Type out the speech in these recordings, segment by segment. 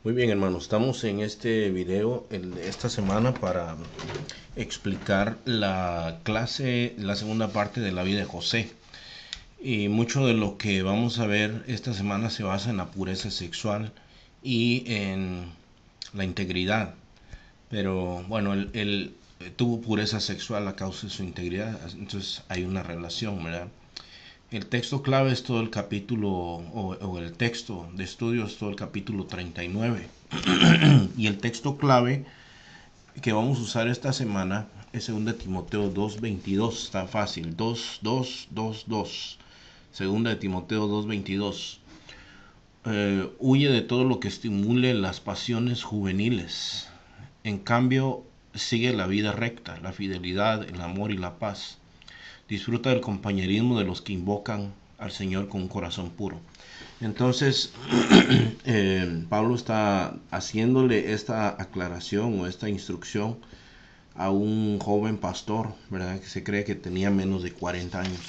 Muy bien, hermanos, estamos en este video esta semana para explicar la clase, la segunda parte de la vida de José. Y mucho de lo que vamos a ver esta semana se basa en la pureza sexual y en la integridad. Pero bueno, él tuvo pureza sexual a causa de su integridad, entonces hay una relación, ¿verdad? El texto clave es todo el capítulo, o el texto de estudio es todo el capítulo 39. Y el texto clave que vamos a usar esta semana es 2 Timoteo 2:22. Está fácil. 2:2:2:2. 2 Timoteo 2:22. Huye de todo lo que estimule las pasiones juveniles. En cambio, sigue la vida recta, la fidelidad, el amor y la paz. Disfruta del compañerismo de los que invocan al Señor con un corazón puro. Entonces, Pablo está haciéndole esta aclaración o esta instrucción a un joven pastor, ¿verdad? Que se cree que tenía menos de 40 años.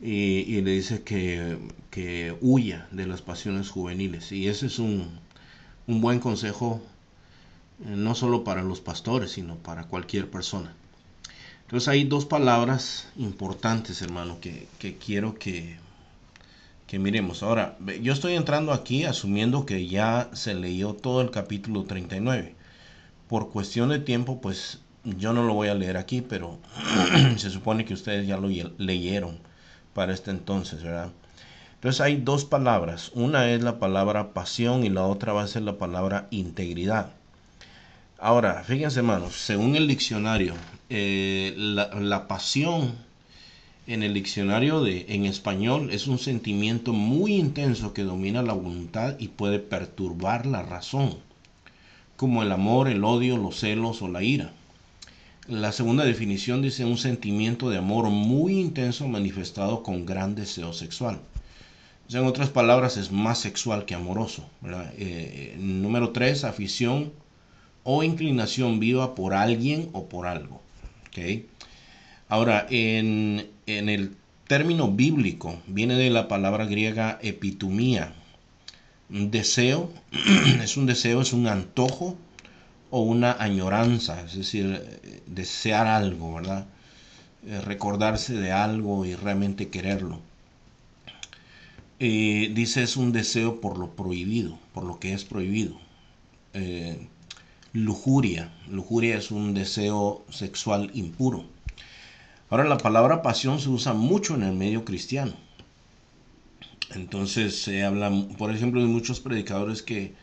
Y le dice que huya de las pasiones juveniles. Y ese es un buen consejo, no solo para los pastores, sino para cualquier persona. Entonces hay dos palabras importantes, hermano, que quiero que miremos. Ahora, yo estoy entrando aquí asumiendo que ya se leyó todo el capítulo 39. Por cuestión de tiempo, pues yo no lo voy a leer aquí, pero se supone que ustedes ya lo leyeron para este entonces, ¿verdad? Entonces hay dos palabras. Una es la palabra pasión y la otra va a ser la palabra integridad. Ahora, fíjense, hermanos, según el diccionario, la pasión en el diccionario en español es un sentimiento muy intenso que domina la voluntad y puede perturbar la razón, como el amor, el odio, los celos o la ira. La segunda definición dice un sentimiento de amor muy intenso manifestado con gran deseo sexual. O sea, en otras palabras, es más sexual que amoroso, ¿verdad? Número 3, afición o inclinación viva por alguien o por algo. ¿Okay? Ahora, en el término bíblico viene de la palabra griega epitumía. Un deseo es un deseo, es un antojo o una añoranza, es decir, desear algo, ¿verdad? Recordarse de algo y realmente quererlo. Dice es un deseo por lo prohibido, por lo que es prohibido. Eh, lujuria es un deseo sexual impuro. Ahora la palabra pasión se usa mucho en el medio cristiano. Entonces se habla, por ejemplo, de muchos predicadores que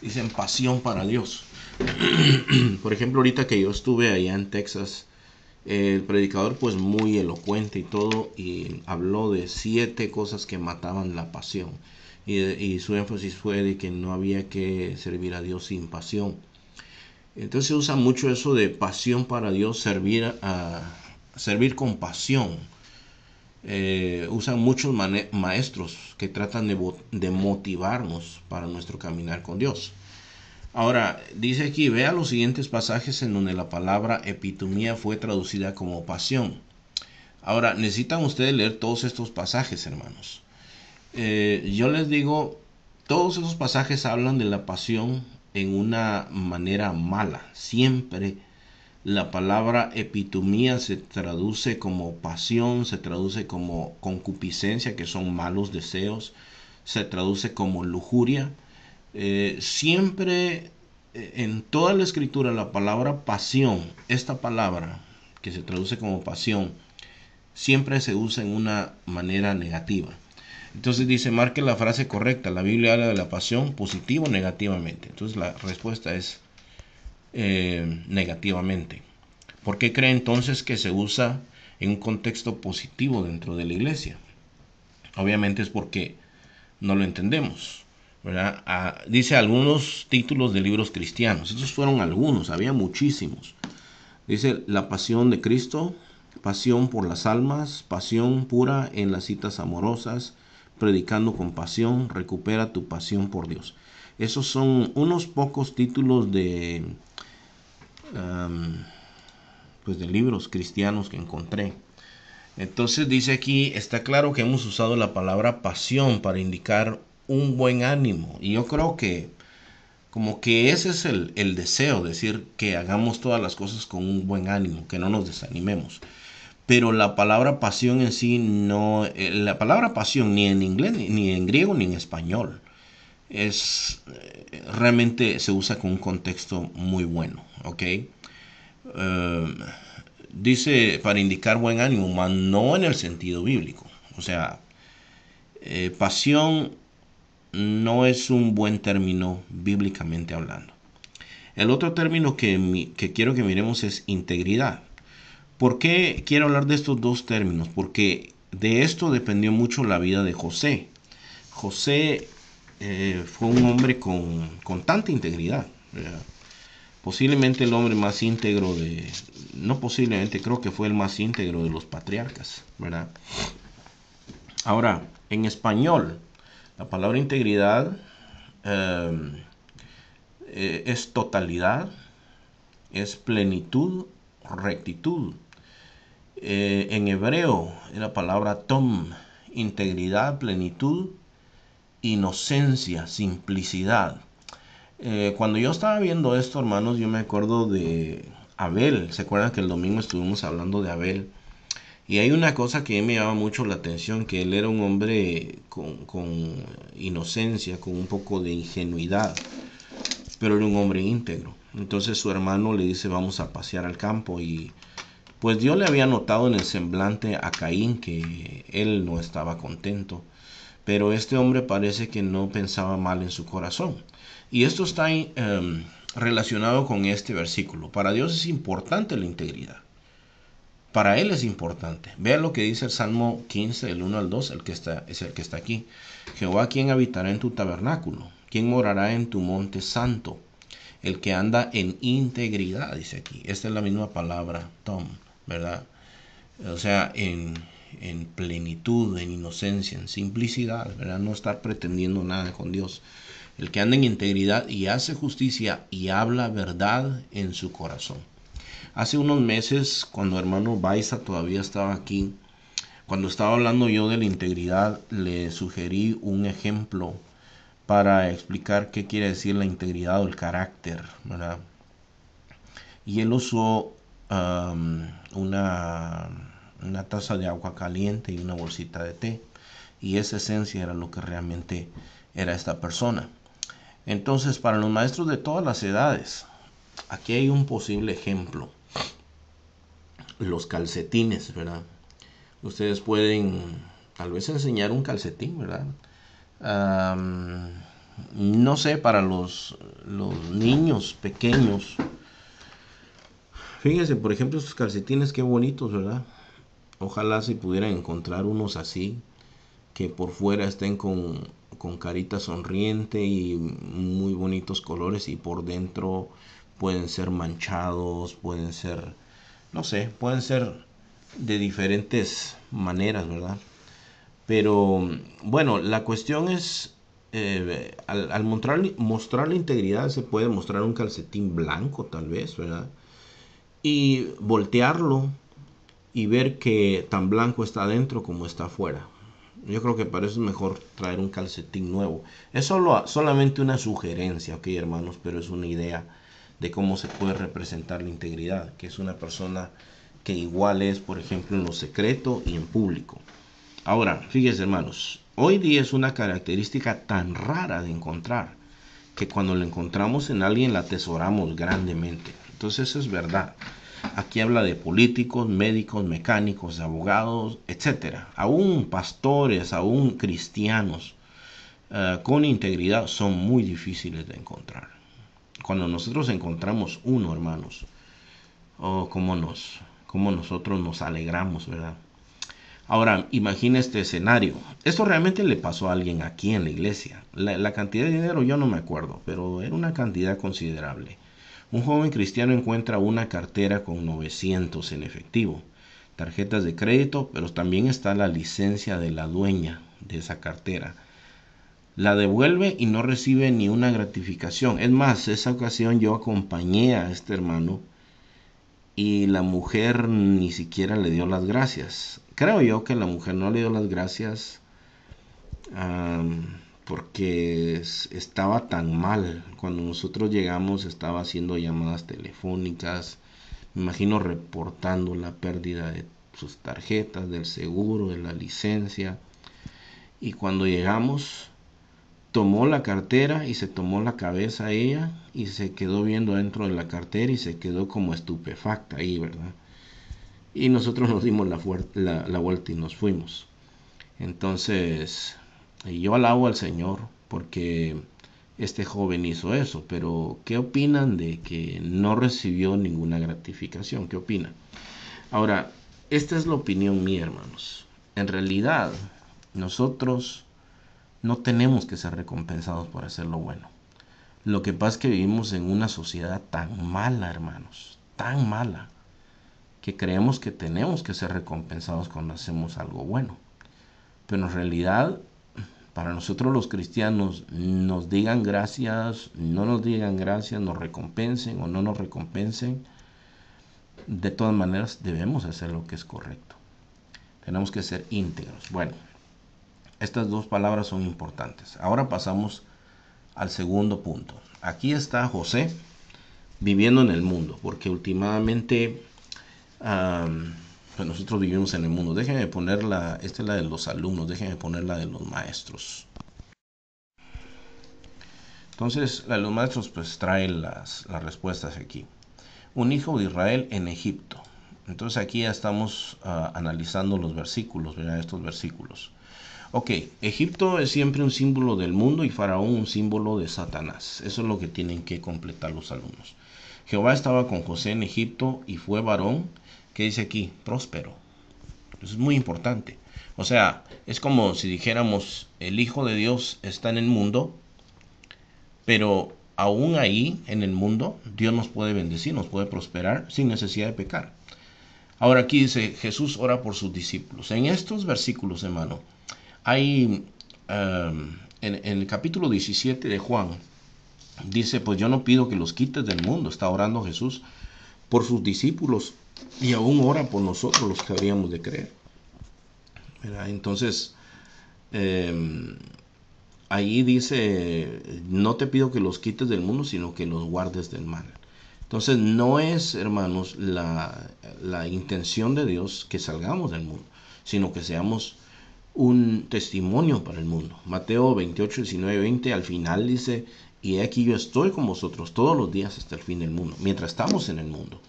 dicen pasión para Dios. Por ejemplo, ahorita que yo estuve allá en Texas, el predicador pues muy elocuente y todo, y habló de 7 cosas que mataban la pasión. Y su énfasis fue de que no había que servir a Dios sin pasión. Entonces se usa mucho eso de pasión para Dios, servir con pasión. Usan muchos maestros que tratan de motivarnos para nuestro caminar con Dios. Ahora, dice aquí, vea los siguientes pasajes en donde la palabra epitomía fue traducida como pasión. Ahora, necesitan ustedes leer todos estos pasajes, hermanos. Yo les digo, todos esos pasajes hablan de la pasión en una manera mala. Siempre la palabra epitomía se traduce como pasión, se traduce como concupiscencia, que son malos deseos, se traduce como lujuria. Siempre en toda la escritura la palabra pasión, esta palabra que se traduce como pasión, siempre se usa en una manera negativa. Entonces dice, marque la frase correcta. La Biblia habla de la pasión positivo o negativamente. Entonces la respuesta es negativamente. ¿Por qué cree entonces que se usa en un contexto positivo dentro de la iglesia? Obviamente es porque no lo entendemos, ¿verdad? Dice algunos títulos de libros cristianos. Esos fueron algunos, había muchísimos. Dice la pasión de Cristo, pasión por las almas, pasión pura en las citas amorosas, predicando con pasión, recupera tu pasión por Dios. Esos son unos pocos títulos um, pues de libros cristianos que encontré. Entonces dice aquí, está claro que hemos usado la palabra pasión para indicar un buen ánimo. Y yo creo que como que ese es el deseo, decir que hagamos todas las cosas con un buen ánimo, que no nos desanimemos. Pero la palabra pasión en sí no, la palabra pasión ni en inglés, ni en griego, ni en español, realmente se usa con un contexto muy bueno, ¿ok? Dice para indicar buen ánimo, mas no en el sentido bíblico. O sea, pasión no es un buen término bíblicamente hablando. El otro término que quiero que miremos es integridad. ¿Por qué quiero hablar de estos dos términos? Porque de esto dependió mucho la vida de José. José fue un hombre con tanta integridad, ¿verdad? Posiblemente el hombre más íntegro no posiblemente, creo que fue el más íntegro de los patriarcas, ¿verdad? Ahora, en español, la palabra integridad es totalidad, es plenitud, rectitud. En hebreo es la palabra tom, integridad, plenitud, inocencia, simplicidad. Cuando yo estaba viendo esto, hermanos, yo me acuerdo de Abel. ¿Se acuerdan que el domingo estuvimos hablando de Abel? Y hay una cosa que me llama mucho la atención, que él era un hombre con inocencia, con un poco de ingenuidad, pero era un hombre íntegro. Entonces su hermano le dice, vamos a pasear al campo, y pues Dios le había notado en el semblante a Caín que él no estaba contento, pero este hombre parece que no pensaba mal en su corazón. Y esto está relacionado con este versículo. Para Dios es importante la integridad. Para Él es importante. Vea lo que dice el Salmo 15, del 1 al 2, es el que está aquí. Jehová, ¿quién habitará en tu tabernáculo? ¿Quién morará en tu monte santo? El que anda en integridad, dice aquí. Esta es la misma palabra, Tom, ¿verdad? O sea, en plenitud, en inocencia, en simplicidad, ¿verdad? No estar pretendiendo nada con Dios. El que anda en integridad y hace justicia y habla verdad en su corazón. Hace unos meses, cuando hermano Baiza todavía estaba aquí, cuando estaba hablando yo de la integridad, le sugerí un ejemplo para explicar qué quiere decir la integridad o el carácter, ¿verdad? Y él usó una taza de agua caliente y una bolsita de té. Y esa esencia era lo que realmente era esta persona. Entonces, para los maestros de todas las edades, aquí hay un posible ejemplo. Los calcetines, ¿verdad? Ustedes pueden tal vez enseñar un calcetín, ¿verdad? No sé, para los niños pequeños. Fíjense, por ejemplo, estos calcetines, qué bonitos, ¿verdad? Ojalá se pudieran encontrar unos así, que por fuera estén con carita sonriente y muy bonitos colores, y por dentro pueden ser manchados, pueden ser, no sé, pueden ser de diferentes maneras, ¿verdad? Pero bueno, la cuestión es, al mostrar la integridad, se puede mostrar un calcetín blanco tal vez, ¿verdad? Y voltearlo y ver que tan blanco está adentro como está afuera. Yo creo que para eso es mejor traer un calcetín nuevo. Es solamente una sugerencia, ok, hermanos, pero es una idea de cómo se puede representar la integridad, que es una persona que igual es, por ejemplo, en lo secreto y en público. Ahora, fíjense, hermanos, hoy día es una característica tan rara de encontrar que cuando la encontramos en alguien la atesoramos grandemente. Entonces eso es verdad. Aquí habla de políticos, médicos, mecánicos, abogados, etcétera. Aún pastores, aún cristianos con integridad son muy difíciles de encontrar. Cuando nosotros encontramos uno, hermanos, oh, cómo nosotros nos alegramos, ¿verdad? Ahora, imagina este escenario. Esto realmente le pasó a alguien aquí en la iglesia. La cantidad de dinero yo no me acuerdo, pero era una cantidad considerable. Un joven cristiano encuentra una cartera con 900 en efectivo, tarjetas de crédito, pero también está la licencia de la dueña de esa cartera. La devuelve y no recibe ni una gratificación. Es más, esa ocasión yo acompañé a este hermano y la mujer ni siquiera le dio las gracias. Creo yo que la mujer no le dio las gracias porque estaba tan mal. Cuando nosotros llegamos estaba haciendo llamadas telefónicas, me imagino reportando la pérdida de sus tarjetas, del seguro, de la licencia. Y cuando llegamos, tomó la cartera y se tomó la cabeza ella y se quedó viendo dentro de la cartera y se quedó como estupefacta ahí, ¿verdad? Y nosotros nos dimos la vuelta y nos fuimos. Entonces, yo alabo al Señor porque este joven hizo eso, pero ¿qué opinan de que no recibió ninguna gratificación? ¿Qué opinan? Ahora, esta es la opinión mía, hermanos. En realidad, nosotros no tenemos que ser recompensados por hacer lo bueno. Lo que pasa es que vivimos en una sociedad tan mala, hermanos, tan mala, que creemos que tenemos que ser recompensados cuando hacemos algo bueno. Pero en realidad, para nosotros los cristianos, nos digan gracias, no nos digan gracias, nos recompensen o no nos recompensen, de todas maneras debemos hacer lo que es correcto. Tenemos que ser íntegros. Bueno, estas dos palabras son importantes. Ahora pasamos al segundo punto. Aquí está José viviendo en el mundo, porque últimamente pues nosotros vivimos en el mundo. Déjenme ponerla, esta es la de los alumnos, déjenme poner la de los maestros. Entonces, la de los maestros pues trae las respuestas aquí. Un hijo de Israel en Egipto. Entonces aquí ya estamos analizando los versículos, ¿verdad? Estos versículos. Ok, Egipto es siempre un símbolo del mundo y Faraón un símbolo de Satanás. Eso es lo que tienen que completar los alumnos. Jehová estaba con José en Egipto y fue varón, ¿qué dice aquí? Próspero. Eso es muy importante. O sea, es como si dijéramos, el Hijo de Dios está en el mundo, pero aún ahí, en el mundo, Dios nos puede bendecir, nos puede prosperar sin necesidad de pecar. Ahora aquí dice, Jesús ora por sus discípulos. En estos versículos, hermano, hay, en el capítulo 17 de Juan, dice, pues yo no pido que los quites del mundo. Está orando Jesús por sus discípulos y aún ora por nosotros los que habríamos de creer. ¿Verdad? Entonces, ahí dice, no te pido que los quites del mundo, sino que los guardes del mal. Entonces, no es, hermanos, la intención de Dios que salgamos del mundo, sino que seamos un testimonio para el mundo. Mateo 28, 19, 20, al final dice, y aquí yo estoy con vosotros todos los días hasta el fin del mundo, mientras estamos en el mundo.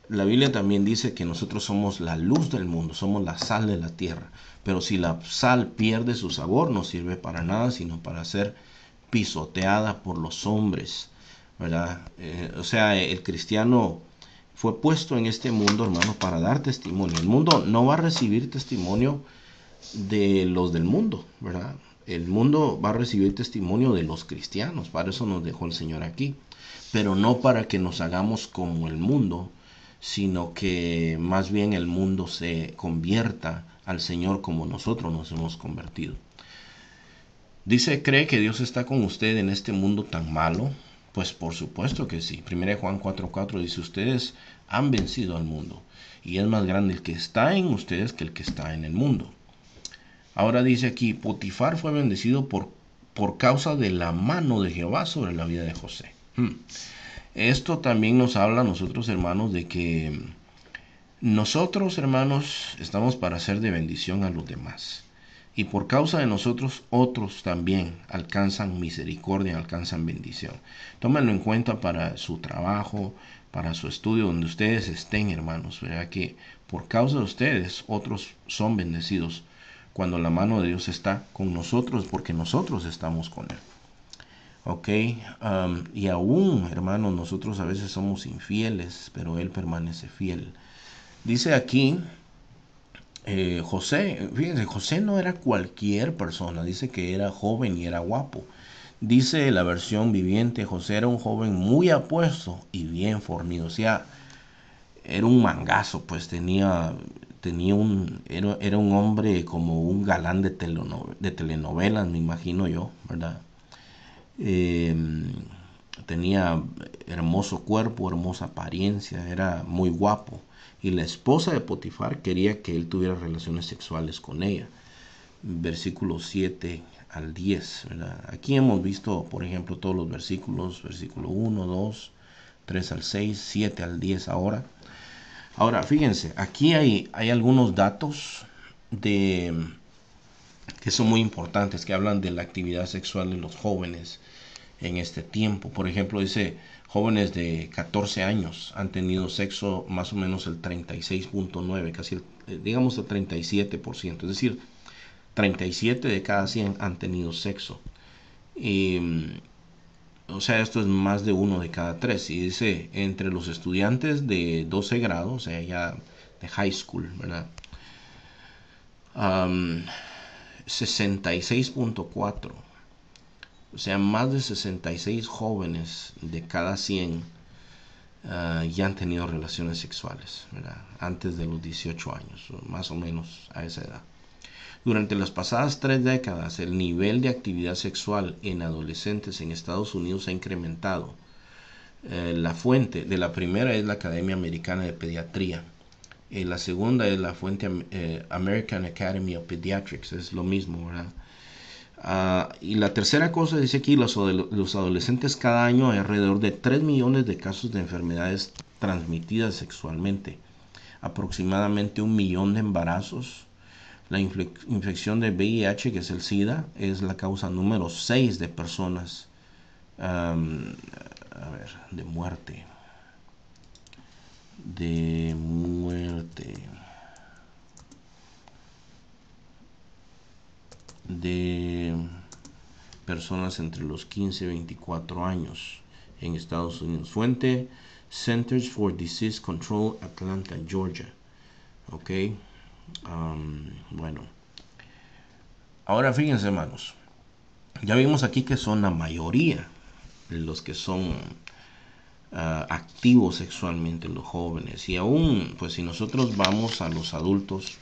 La Biblia también dice que nosotros somos la luz del mundo, somos la sal de la tierra. Pero si la sal pierde su sabor, no sirve para nada, sino para ser pisoteada por los hombres, ¿verdad? O sea, el cristiano fue puesto en este mundo, hermano, para dar testimonio. El mundo no va a recibir testimonio de los del mundo, ¿verdad? El mundo va a recibir testimonio de los cristianos, para eso nos dejó el Señor aquí. Pero no para que nos hagamos como el mundo, sino que más bien el mundo se convierta al Señor como nosotros nos hemos convertido. Dice, ¿cree que Dios está con usted en este mundo tan malo? Pues por supuesto que sí. 1 Juan 4:4 dice, ustedes han vencido al mundo, y es más grande el que está en ustedes que el que está en el mundo. Ahora dice aquí, Potifar fue bendecido por causa de la mano de Jehová sobre la vida de José. Esto también nos habla a nosotros, hermanos, de que nosotros, hermanos, estamos para ser de bendición a los demás. Y por causa de nosotros, otros también alcanzan misericordia, alcanzan bendición. Tómenlo en cuenta para su trabajo, para su estudio, donde ustedes estén, hermanos. Verá que por causa de ustedes, otros son bendecidos cuando la mano de Dios está con nosotros, porque nosotros estamos con Él. Ok, y aún, hermanos, nosotros a veces somos infieles, pero Él permanece fiel. Dice aquí, José, fíjense, José no era cualquier persona, dice que era joven y era guapo. Dice la versión viviente, José era un joven muy apuesto y bien fornido, o sea, era un mangazo, pues era un hombre como un galán de telenovelas, me imagino yo, ¿verdad? Tenía hermoso cuerpo, hermosa apariencia, era muy guapo. Y la esposa de Potifar quería que él tuviera relaciones sexuales con ella. Versículo 7 al 10, ¿verdad? Aquí hemos visto, por ejemplo, todos los versículos, versículo 1, 2, 3 al 6, 7 al 10 ahora. Ahora, fíjense, aquí hay algunos datos que son muy importantes, que hablan de la actividad sexual de los jóvenes en este tiempo. Por ejemplo, dice, jóvenes de 14 años han tenido sexo más o menos el 36.9, casi digamos el 37%, es decir, 37 de cada 100 han tenido sexo. Y, o sea, esto es más de uno de cada tres. Y dice, entre los estudiantes de 12 grados, o sea, ya de high school, ¿verdad? 66.4. O sea, más de 66 jóvenes de cada 100 ya han tenido relaciones sexuales, ¿verdad? Antes de los 18 años, más o menos a esa edad. Durante las pasadas 3 décadas, el nivel de actividad sexual en adolescentes en Estados Unidos ha incrementado. La fuente de la primera es la Academia Americana de Pediatría. La segunda es la fuente American Academy of Pediatrics, es lo mismo, ¿verdad? Y la tercera cosa dice aquí, los adolescentes cada año hay alrededor de 3 millones de casos de enfermedades transmitidas sexualmente, aproximadamente 1 millón de embarazos. La infección de VIH, que es el SIDA, es la causa número 6 de personas de muerte. De personas entre los 15 y 24 años en Estados Unidos. Fuente Centers for Disease Control, Atlanta, Georgia. Ok. Bueno. Ahora fíjense, hermanos. Ya vimos aquí que son la mayoría los que son activos sexualmente, los jóvenes. Y aún, pues si nosotros vamos a los adultos,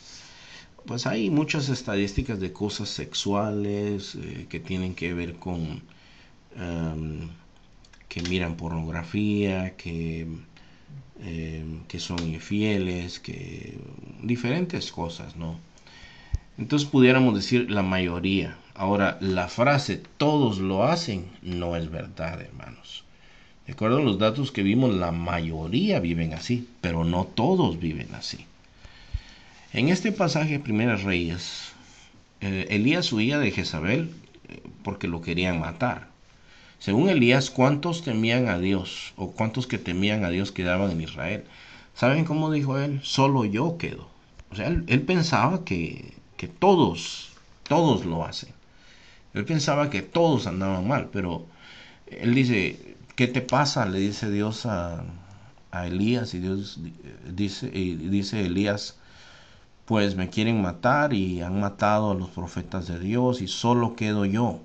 pues hay muchas estadísticas de cosas sexuales que tienen que ver con que miran pornografía, que son infieles, que diferentes cosas, ¿no? Entonces pudiéramos decir la mayoría. Ahora, la frase todos lo hacen no es verdad, hermanos. De acuerdo a los datos que vimos, la mayoría viven así, pero no todos viven así. En este pasaje de Primeras Reyes, Elías huía de Jezabel porque lo querían matar. Según Elías, ¿cuántos temían a Dios o cuántos que temían a Dios quedaban en Israel? ¿Saben cómo dijo él? Solo yo quedo. O sea, él pensaba que todos lo hacen. Él pensaba que todos andaban mal, pero él dice, ¿qué te pasa? Le dice Dios a Elías, y Dios dice Elías, pues me quieren matar y han matado a los profetas de Dios y solo quedo yo.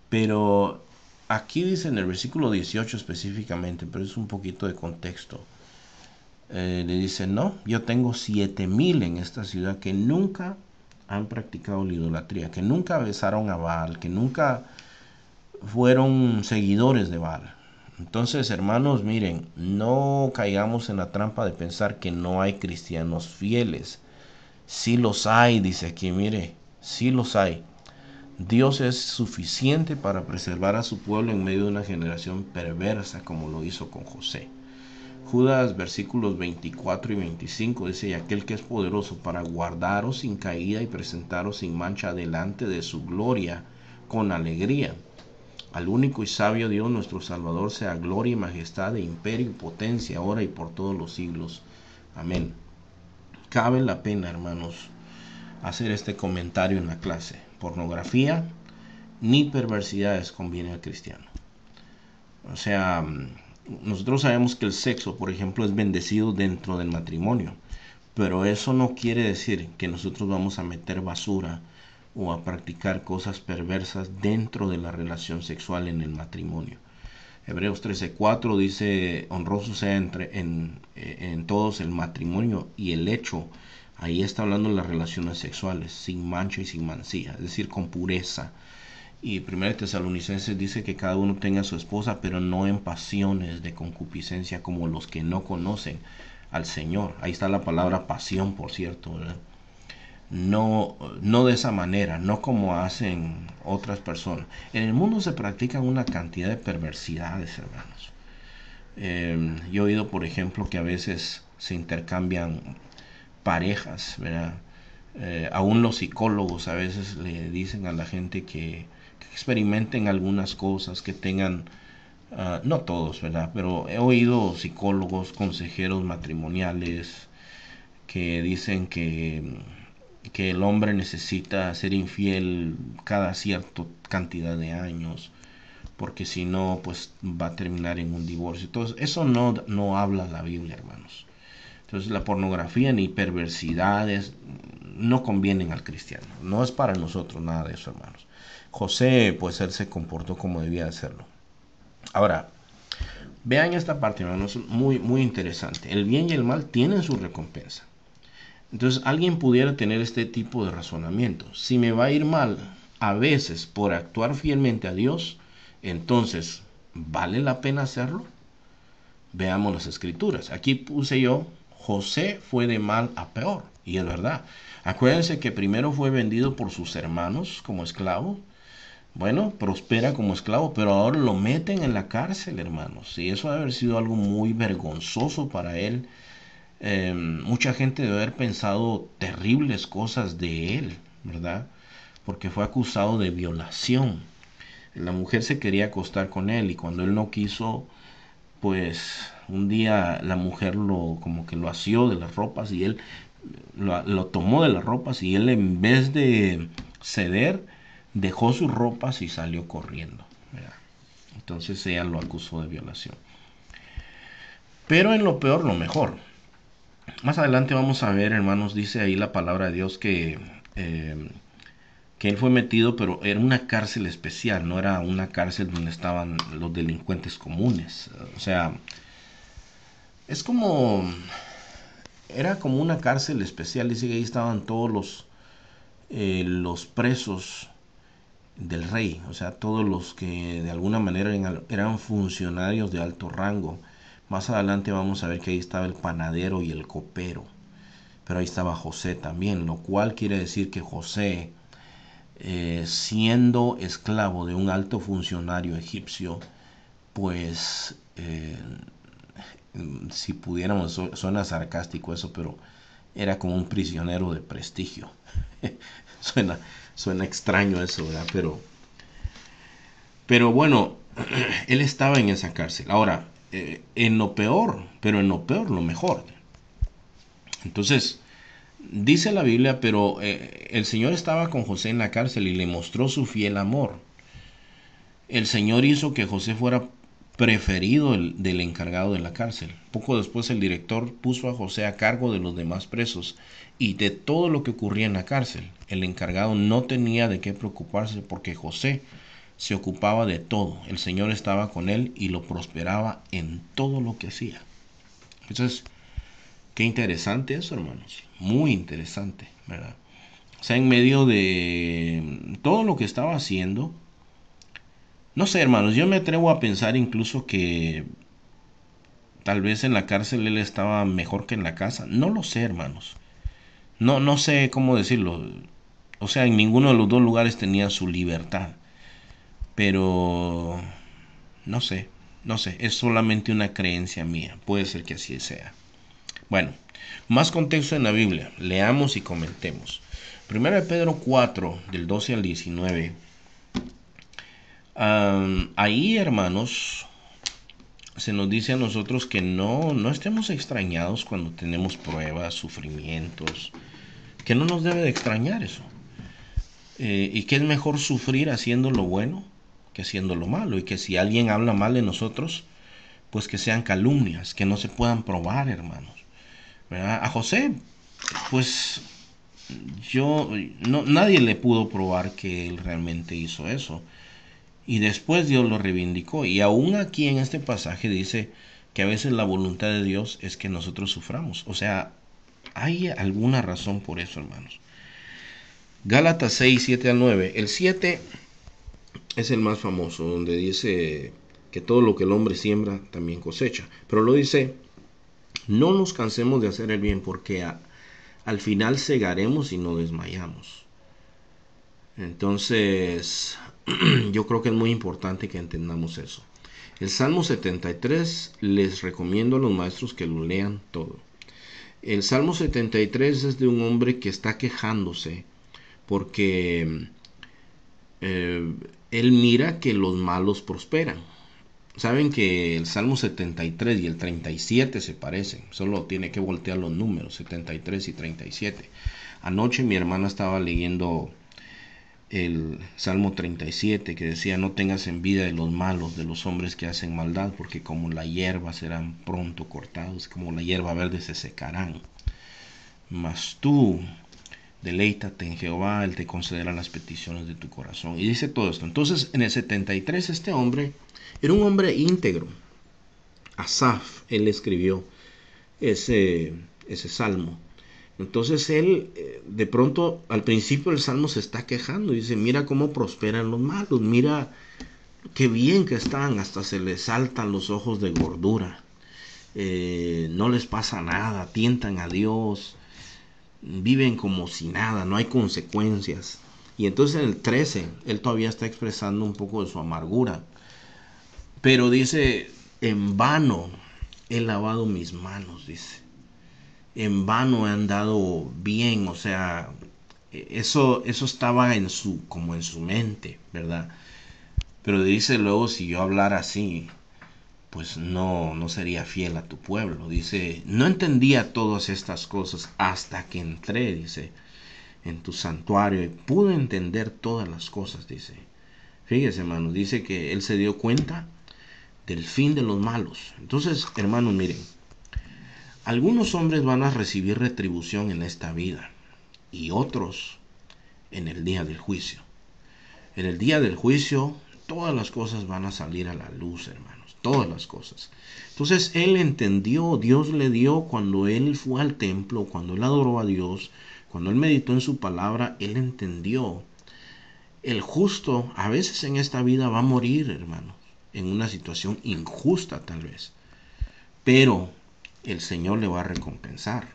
Pero aquí dice en el versículo 18 específicamente, pero es un poquito de contexto. Le dice, no, yo tengo 7,000 en esta ciudad que nunca han practicado la idolatría, que nunca besaron a Baal, que nunca fueron seguidores de Baal. Entonces, hermanos, miren, no caigamos en la trampa de pensar que no hay cristianos fieles. Sí los hay, dice aquí, mire, sí los hay. Dios es suficiente para preservar a su pueblo en medio de una generación perversa como lo hizo con José. Judas versículos 24 y 25 dice, y aquel que es poderoso para guardaros sin caída y presentaros sin mancha delante de su gloria con alegría. Al único y sabio Dios nuestro Salvador sea gloria y majestad e imperio y potencia ahora y por todos los siglos. Amén. Cabe la pena, hermanos, hacer este comentario en la clase. Pornografía ni perversidades conviene al cristiano. O sea, nosotros sabemos que el sexo, por ejemplo, es bendecido dentro del matrimonio, pero eso no quiere decir que nosotros vamos a meter basura o a practicar cosas perversas dentro de la relación sexual en el matrimonio. Hebreos 13:4 dice, honroso sea en todos el matrimonio y el hecho. Ahí está hablando de las relaciones sexuales, sin mancha y sin mancilla, es decir, con pureza. Y 1 Tesalonicenses dice que cada uno tenga a su esposa, pero no en pasiones de concupiscencia como los que no conocen al Señor. Ahí está la palabra pasión, por cierto, ¿verdad? no de esa manera, no como hacen otras personas. En el mundo se practican una cantidad de perversidades, hermanos. Yo he oído, por ejemplo, que a veces se intercambian parejas, ¿verdad? Aún los psicólogos a veces le dicen a la gente que experimenten algunas cosas, que tengan, no todos, ¿verdad? Pero he oído psicólogos, consejeros matrimoniales que dicen que el hombre necesita ser infiel cada cierta cantidad de años, porque si no, pues va a terminar en un divorcio. Entonces, eso no habla la Biblia, hermanos. Entonces, la pornografía ni perversidades no convienen al cristiano. No es para nosotros nada de eso, hermanos. José, pues él se comportó como debía hacerlo. Ahora, vean esta parte, hermanos, muy interesante. El bien y el mal tienen su recompensa. Entonces, alguien pudiera tener este tipo de razonamiento. Si me va a ir mal a veces por actuar fielmente a Dios, entonces, ¿vale la pena hacerlo? Veamos las escrituras. Aquí puse yo, José fue de mal a peor. Y es verdad. Acuérdense que primero fue vendido por sus hermanos como esclavo. Bueno, prospera como esclavo, pero ahora lo meten en la cárcel, hermanos. Y eso debe haber sido algo muy vergonzoso para él. Mucha gente debe haber pensado terribles cosas de él, ¿verdad? Porque fue acusado de violación. La mujer se quería acostar con él y cuando él no quiso, pues un día la mujer como que lo asió de las ropas y él lo tomó de las ropas y él en vez de ceder dejó sus ropas y salió corriendo, ¿verdad? Entonces ella lo acusó de violación. Pero en lo peor, lo mejor. Más adelante vamos a ver, hermanos, dice ahí la palabra de Dios eh, que él fue metido, pero era una cárcel especial, no era una cárcel donde estaban los delincuentes comunes. O sea, es como, era como una cárcel especial, dice que ahí estaban todos los presos del rey, o sea, todos los que de alguna manera eran funcionarios de alto rango. Más adelante vamos a ver que ahí estaba el panadero y el copero, pero ahí estaba José también, lo cual quiere decir que José, siendo esclavo de un alto funcionario egipcio, pues si pudiéramos, suena sarcástico eso, pero era como un prisionero de prestigio. suena, suena extraño eso, ¿verdad? Pero bueno, él estaba en esa cárcel. Ahora, en lo peor, pero en lo peor, lo mejor. Entonces, dice la Biblia, pero el Señor estaba con José en la cárcel y le mostró su fiel amor. El Señor hizo que José fuera preferido del encargado de la cárcel. Poco después el director puso a José a cargo de los demás presos y de todo lo que ocurría en la cárcel. El encargado no tenía de qué preocuparse porque José se ocupaba de todo. El Señor estaba con él y lo prosperaba en todo lo que hacía. Entonces, qué interesante eso, hermanos. Muy interesante, ¿verdad? O sea, en medio de todo lo que estaba haciendo, no sé, hermanos, yo me atrevo a pensar incluso que tal vez en la cárcel él estaba mejor que en la casa. No lo sé, hermanos. No sé cómo decirlo. O sea, en ninguno de los dos lugares tenía su libertad. Pero no sé, no sé. Es solamente una creencia mía. Puede ser que así sea. Bueno, más contexto en la Biblia. Leamos y comentemos. Primero de Pedro 4, del 12 al 19. Ahí, hermanos, se nos dice a nosotros que no estemos extrañados cuando tenemos pruebas, sufrimientos, que no nos debe de extrañar eso. Y que es mejor sufrir haciendo lo bueno que haciendo lo malo. Y que si alguien habla mal de nosotros, pues que sean calumnias, que no se puedan probar, hermanos. ¿Verdad? A José, pues nadie le pudo probar que él realmente hizo eso. Y después Dios lo reivindicó. Y aún aquí en este pasaje dice que a veces la voluntad de Dios es que nosotros suframos. O sea, hay alguna razón por eso, hermanos. Gálatas 6, 7 al 9. El 7 es el más famoso, donde dice que todo lo que el hombre siembra también cosecha. Pero lo dice, no nos cansemos de hacer el bien, porque a al final segaremos y no desmayamos. Entonces, yo creo que es muy importante que entendamos eso. El Salmo 73 les recomiendo a los maestros que lo lean todo. El Salmo 73 es de un hombre que está quejándose porque él mira que los malos prosperan. Saben que el Salmo 73 y el 37 se parecen, solo tiene que voltear los números, 73 y 37. Anoche mi hermana estaba leyendo el Salmo 37 que decía: no tengas envidia de los malos, de los hombres que hacen maldad, porque como la hierba serán pronto cortados, como la hierba verde se secarán. Mas tú deleítate en Jehová, Él te concederá las peticiones de tu corazón. Y dice todo esto. Entonces, en el 73 este hombre era un hombre íntegro. Asaf, él escribió ese salmo. Entonces él, de pronto, al principio del salmo se está quejando. Dice: mira cómo prosperan los malos, mira qué bien que están, hasta se les saltan los ojos de gordura. No les pasa nada, tientan a Dios, viven como si nada, no hay consecuencias. Y entonces en el 13, él todavía está expresando un poco de su amargura. Pero dice: en vano he lavado mis manos, dice. En vano he andado bien, o sea, eso estaba como en su mente, ¿verdad? Pero dice luego: si yo hablara así, pues no sería fiel a tu pueblo. Dice: no entendía todas estas cosas hasta que entré, dice, en tu santuario, y pude entender todas las cosas, dice. Fíjese, hermano, dice que él se dio cuenta del fin de los malos. Entonces, hermanos, miren, algunos hombres van a recibir retribución en esta vida y otros en el día del juicio. En el día del juicio, todas las cosas van a salir a la luz, hermanos, todas las cosas. Entonces él entendió, Dios le dio, cuando él fue al templo, cuando él adoró a Dios, cuando él meditó en su palabra, él entendió. El justo a veces en esta vida va a morir, hermanos, en una situación injusta tal vez, pero el Señor le va a recompensar.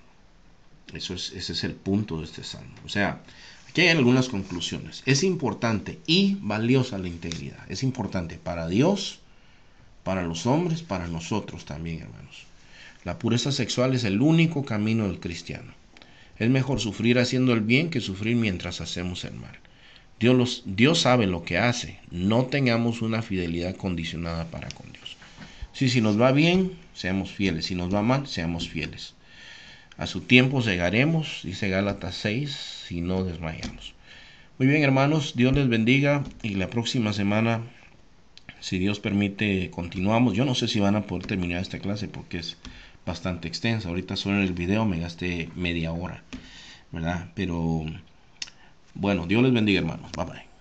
Ese es el punto de este salmo. O sea, aquí hay algunas conclusiones. Es importante y valiosa la integridad. Es importante para Dios, para los hombres, para nosotros también, hermanos. La pureza sexual es el único camino del cristiano. Es mejor sufrir haciendo el bien que sufrir mientras hacemos el mal. Dios sabe lo que hace. No tengamos una fidelidad condicionada para con Dios. Si nos va bien, seamos fieles. Si nos va mal, seamos fieles. A su tiempo llegaremos, dice Gálatas 6, si no desmayamos. Muy bien, hermanos, Dios les bendiga, y la próxima semana, si Dios permite, continuamos. Yo no sé si van a poder terminar esta clase porque es bastante extensa. Ahorita solo en el video me gasté media hora, ¿verdad? Pero bueno, Dios les bendiga, hermanos. Bye bye.